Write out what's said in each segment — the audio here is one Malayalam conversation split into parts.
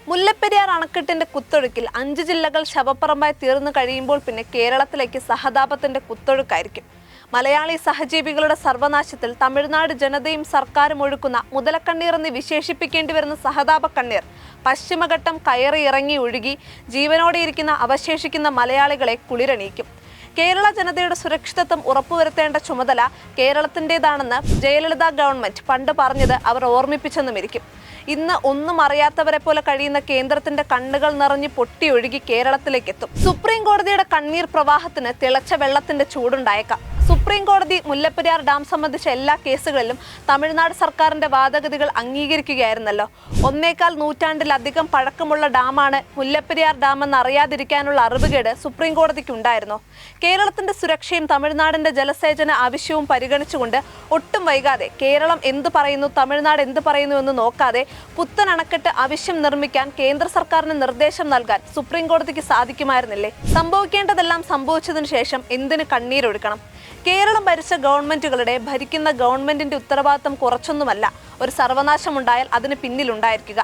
മുല്ലപ്പെരിയാർ അണക്കെട്ടിന്റെ കുത്തൊഴുക്കിൽ 5 ജില്ലകൾ ശവപ്പറമ്പായി തീർന്നു കഴിയുമ്പോൾ പിന്നെ കേരളത്തിലേക്ക് സഹതാപത്തിന്റെ കുത്തൊഴുക്കായിരിക്കും. മലയാളി സഹജീവികളുടെ സർവനാശത്തിൽ തമിഴ്നാട് ജനതയും സർക്കാരും ഒഴുക്കുന്ന മുതലക്കണ്ണീർ എന്ന് വിശേഷിപ്പിക്കേണ്ടി വരുന്ന സഹതാപ കണ്ണീർ പശ്ചിമഘട്ടം കയറി ഇറങ്ങി ഒഴുകി ജീവനോടെയിരിക്കുന്ന അവശേഷിക്കുന്ന മലയാളികളെ കുളിരണിയിക്കും. കേരള ജനതയുടെ സുരക്ഷിതത്വം ഉറപ്പുവരുത്തേണ്ട ചുമതല കേരളത്തിൻ്റെതാണെന്ന് ജയലളിത ഗവൺമെന്റ് പണ്ട് പറഞ്ഞത് അവർ ഓർമ്മിപ്പിച്ചെന്നുമിരിക്കും. ഇന്ന് ഒന്നും അറിയാത്തവരെ പോലെ കഴിയുന്ന കേന്ദ്രത്തിന്റെ കണ്ണുകൾ നിറഞ്ഞ് പൊട്ടിയൊഴുകി കേരളത്തിലേക്ക് എത്തും. സുപ്രീം കോടതിയുടെ കണ്ണീർ പ്രവാഹത്തിന് തിളച്ച വെള്ളത്തിന്റെ ചൂടുണ്ടായേക്കാം. സുപ്രീം കോടതി മുല്ലപ്പെരിയാർ ഡാം സംബന്ധിച്ച എല്ലാ കേസുകളിലും തമിഴ്നാട് സർക്കാരിന്റെ വാദഗതികൾ അംഗീകരിക്കുകയായിരുന്നല്ലോ. 1.25 നൂറ്റാണ്ടിലധികം പഴക്കമുള്ള ഡാമാണ് മുല്ലപ്പെരിയാർ ഡാം എന്ന് അറിയാതിരിക്കാനുള്ള അറിവുകേട് സുപ്രീം കോടതിക്ക് ഉണ്ടായിരുന്നോ? കേരളത്തിന്റെ സുരക്ഷയും തമിഴ്നാടിന്റെ ജലസേചന ആവശ്യവും പരിഗണിച്ചുകൊണ്ട് ഒട്ടും വൈകാതെ കേരളം എന്ത് പറയുന്നു, തമിഴ്നാട് എന്ത് പറയുന്നു എന്ന് നോക്കാതെ പുത്തൻ അണക്കെട്ട് ആവശ്യം നിർമ്മിക്കാൻ കേന്ദ്ര സർക്കാരിന് നിർദ്ദേശം നൽകാൻ സുപ്രീം കോടതിക്ക് സാധിക്കുമായിരുന്നില്ലേ? സംഭവിക്കേണ്ടതെല്ലാം സംഭവിച്ചതിനു ശേഷം എന്തിന് കണ്ണീരൊഴുക്കണം? കേരളം ഭരിച്ച ഗവൺമെന്റുകളുടെ ഭരിക്കുന്ന ഗവൺമെന്റിന്റെ ഉത്തരവാദിത്തം കുറച്ചൊന്നുമല്ല ഒരു സർവനാശമുണ്ടായാൽ അതിന് പിന്നിലുണ്ടായിരിക്കുക.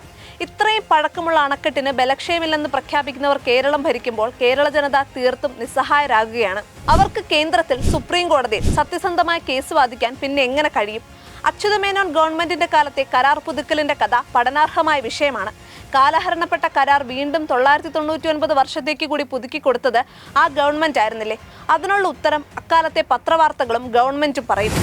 ഇത്രയും പഴക്കമുള്ള അണക്കെട്ടിന് ബലക്ഷയമില്ലെന്ന് പ്രഖ്യാപിക്കുന്നവർ കേരളം ഭരിക്കുമ്പോൾ കേരള ജനത തീർത്തും നിസ്സഹായരാകുകയാണ്. അവർക്ക് കേന്ദ്രത്തിൽ സുപ്രീം കോടതിയിൽ സത്യസന്ധമായ കേസ് വാദിക്കാൻ പിന്നെ എങ്ങനെ കഴിയും? അച്യുതമേനോൻ ഗവൺമെന്റിന്റെ കാലത്തെ കരാർ പുതുക്കലിന്റെ കഥ പഠനാർഹമായ വിഷയമാണ്. കാലഹരണപ്പെട്ട കരാർ വീണ്ടും 999 വർഷത്തേക്ക് കൂടി പുതുക്കി കൊടുത്തത് ആ ഗവൺമെന്റ് ആയിരുന്നില്ലേ? അതിനുള്ള ഉത്തരം അക്കാലത്തെ പത്രവാർത്തകളും ഗവൺമെന്റും പറയും.